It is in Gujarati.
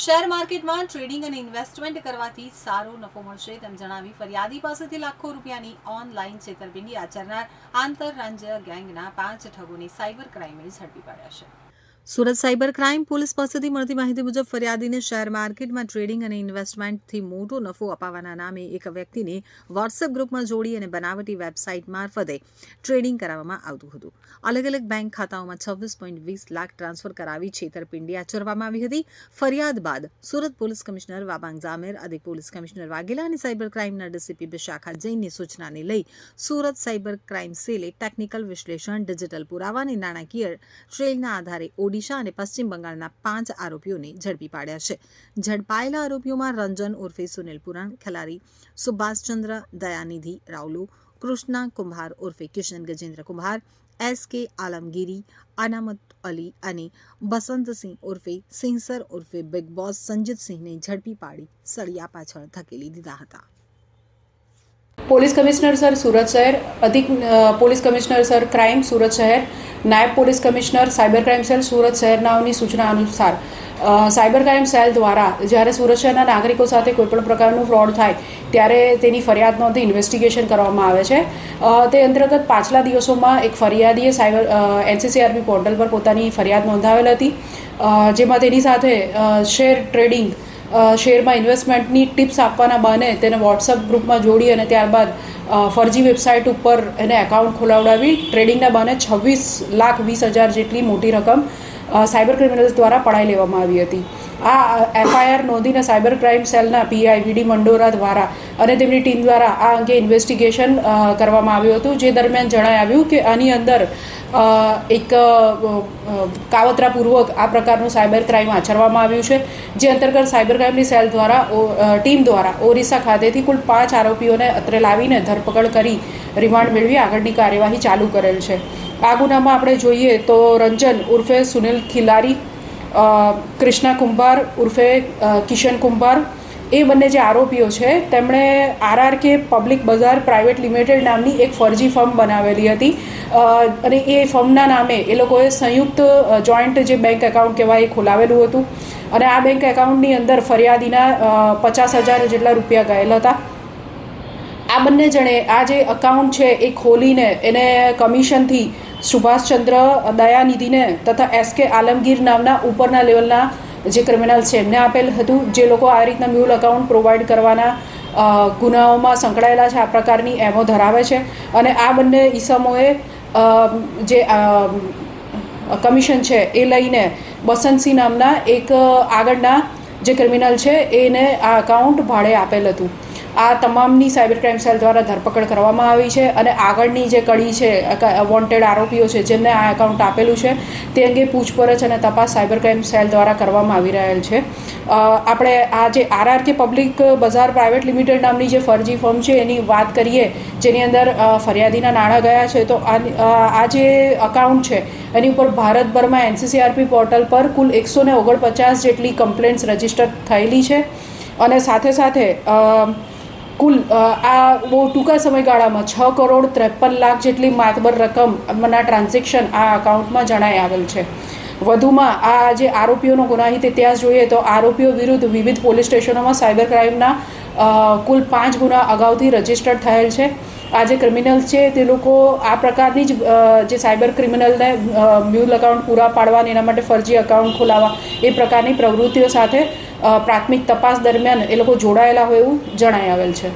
શેર માર્કેટમાં ટ્રેડિંગ અને ઇન્વેસ્ટમેન્ટ કરવાથી સારો નફો મળશે તેમ જણાવી ફરિયાદી પાસેથી લાખો રૂપિયાની ઓનલાઈન છેતરપિંડી આચરનાર આંતરરાજ્ય ગેંગના 5 ઠગોને સાયબર ક્રાઇમે ઝડપી પાડ્યા છે। સુરત સાયબર ક્રાઇમ પોલીસ પાસેથી મળતી માહિતી મુજબ ફરિયાદીને શેર માર્કેટમાં ટ્રેડિંગ અને ઇન્વેસ્ટમેન્ટથી મોટો નફો અપાવવાના નામે એક વ્યક્તિને વોટ્સએપ ગ્રુપમાં જોડી અને બનાવટી વેબસાઇટ મારફતે ટ્રેડિંગ કરાવવામાં આવતું હતું। અલગ અલગ બેંક ખાતાઓમાં 26.20 લાખ ટ્રાન્સફર કરાવી છેતરપિંડી આચરવામાં આવી હતી। ફરિયાદ બાદ સુરત પોલીસ કમિશનર વાબાંગ ઝામેર, અધિક પોલીસ કમિશનર વાઘેલા અને સાયબર ક્રાઇમના ડીસીપી વિશાખા જૈનની સૂચનાને લઈ સુરત સાયબર ક્રાઇમ સેલે ટેકનિકલ વિશ્લેષણ, ડિજિટલ પુરાવા અને નાણાકીય ટ્રેલના આધારે ઓડિશા અને પશ્ચિમ બંગાળના 5 આરોપીઓને ઝડપી પાડ્યા છે। ઝડપાયેલા આરોપીઓમાં રંજન ઉર્ફે સુનિલ પુરાણ, ખલારી સુભાષચંદ્ર દયાનિધિ રાવલુ, કૃષ્ણા કુંભાર ઉર્ફે કિશન ગજેન્દ્ર કુંભાર, એસ.કે. આલમગીરી, અનામત અલી અને બસંતસિંહ ઉર્ફે સિંહસર ઉર્ફે બિગ બોસ સંજીતસિંહને ઝડપી પાડી સળિયા પાછળ ધકેલી દીધા હતા। પોલીસ કમિશનર સર સુરત શહેર, અધિક police commissioner sir crime Surat શહેર, નાયબ police commissioner cyber crime cell Surat શહેરનાઓની સૂચના અનુસાર સાયબર ક્રાઇમ સેલ દ્વારા જ્યારે સુરત શહેરના નાગરિકો સાથે કોઈપણ પ્રકારનું ફ્રોડ થાય ત્યારે તેની ફરિયાદ નોંધી ઇન્વેસ્ટિગેશન કરવામાં આવે છે। તે અંતર્ગત પાછલા દિવસોમાં એક ફરિયાદીએ સાયબર NCCRP પોર્ટલ પર પોતાની ફરિયાદ નોંધાવેલ હતી, જેમાં તેની સાથે શેર ટ્રેડિંગ શેરમાં ઇન્વેસ્ટમેન્ટની ટિપ્સ આપવાના બહાને તેને વોટ્સઅપ ગ્રુપમાં જોડી અને ત્યારબાદ ફરજી વેબસાઇટ ઉપર એને એકાઉન્ટ ખોલાવડાવી ટ્રેડિંગના બહાને 26,20,000 જેટલી મોટી રકમ સાયબર ક્રિમિનલ્સ દ્વારા પડાવી લેવામાં આવી હતી। આ FIR નોંધીને સાયબર ક્રાઇમ સેલના PI VD મંડોરા દ્વારા અને તેમની ટીમ દ્વારા આ અંગે ઇન્વેસ્ટિગેશન કરવામાં આવ્યું હતું, જે દરમિયાન જણાવ્યું કે આની અંદર એક કાવતરાપૂર્વક આ પ્રકારનું સાયબર ક્રાઇમ આચરવામાં આવ્યું છે, જે અંતર્ગત સાયબર ક્રાઇમની સેલ દ્વારા ટીમ દ્વારા ઓરિસ્સા ખાતેથી કુલ 5 આરોપીઓને અત્રે લાવીને ધરપકડ કરી રિમાન્ડ મેળવી આગળની કાર્યવાહી ચાલુ કરેલ છે। આ ગુનામાં આપણે જોઈએ તો રંજન ઉર્ફે સુનિલ ખિલારી, કૃષ્ણા કુંભાર ઉર્ફે કિશન કુંભાર, એ બંને જે આરોપીઓ છે તેમણે RRK પબ્લિક બજાર પ્રાઇવેટ લિમિટેડ નામની એક ફરજી ફર્મ બનાવેલી હતી અને એ ફર્મના નામે એ લોકોએ સંયુક્ત જોઈન્ટ જે બેંક એકાઉન્ટ કહેવાય એ ખોલાવેલું હતું અને આ બેંક એકાઉન્ટની અંદર ફરિયાદીના 50,000 જેટલા રૂપિયા ગયેલા હતા। આ બંને જણે આ જે એકાઉન્ટ છે એ ખોલીને એને કમિશનથી સુભાષચંદ્ર દયાનિધિને તથા S.કે. આલમગીર નામના ઉપરના લેવલના જે ક્રિમિનલ છે એમને આપેલ હતું, જે લોકો આ રીતના મ્યુલ એકાઉન્ટ પ્રોવાઈડ કરવાના ગુનાઓમાં સંકળાયેલા છે, આ પ્રકારની એમો ધરાવે છે અને આ બંને ઈસમોએ જે કમિશન છે એ લઈને બસંતસિંહ નામના એક આગળના જે ક્રિમિનલ છે એને આ એકાઉન્ટ ભાડે આપેલ હતું। આ તમામની સાયબર ક્રાઇમ સેલ દ્વારા ધરપકડ કરવામાં આવી છે અને આગળની જે કડી છે વોન્ટેડ આરોપીઓ છે જેમને આ એકાઉન્ટ આપેલું છે તે અંગે પૂછપરછ અને તપાસ સાયબર ક્રાઇમ સેલ દ્વારા કરવામાં આવી રહેલ છે। આપણે આ જે RRK પબ્લિક બજાર પ્રાઇવેટ લિમિટેડ નામની જે ફરજી ફર્મ છે એની વાત કરીએ, જેની અંદર ફરિયાદીના નાણાં ગયા છે, તો આ જે એકાઉન્ટ છે એની ઉપર ભારતભરમાં NCCRP પોર્ટલ પર કુલ 149 જેટલી કમ્પ્લેન્ટ્સ રજીસ્ટર થયેલી છે અને સાથે સાથે કુલ આ બહુ ટૂંકા સમયગાળામાં 6,53,00,000 જેટલી માતબર રકમના ટ્રાન્ઝેક્શન આ એકાઉન્ટમાં જણાઈ આવેલ છે। વધુમાં આ જે આરોપીઓનો ગુનાહિત ઇતિહાસ જોઈએ તો આરોપીઓ વિરુદ્ધ વિવિધ પોલીસ સ્ટેશનોમાં સાયબર ક્રાઇમના કુલ 5 ગુના અગાઉથી રજીસ્ટર્ડ થયેલ છે। આ જે ક્રિમિનલ્સ છે તે લોકો આ પ્રકારની જ જે સાયબર ક્રિમિનલને મ્યુલ એકાઉન્ટ પૂરા પાડવા એના માટે ફરજી એકાઉન્ટ ખોલાવવા એ પ્રકારની પ્રવૃત્તિઓ સાથે પ્રાથમિક તપાસ દરમિયાન એ લોકો જોડાયેલા હોય એવું જણાઈ આવેલ છે।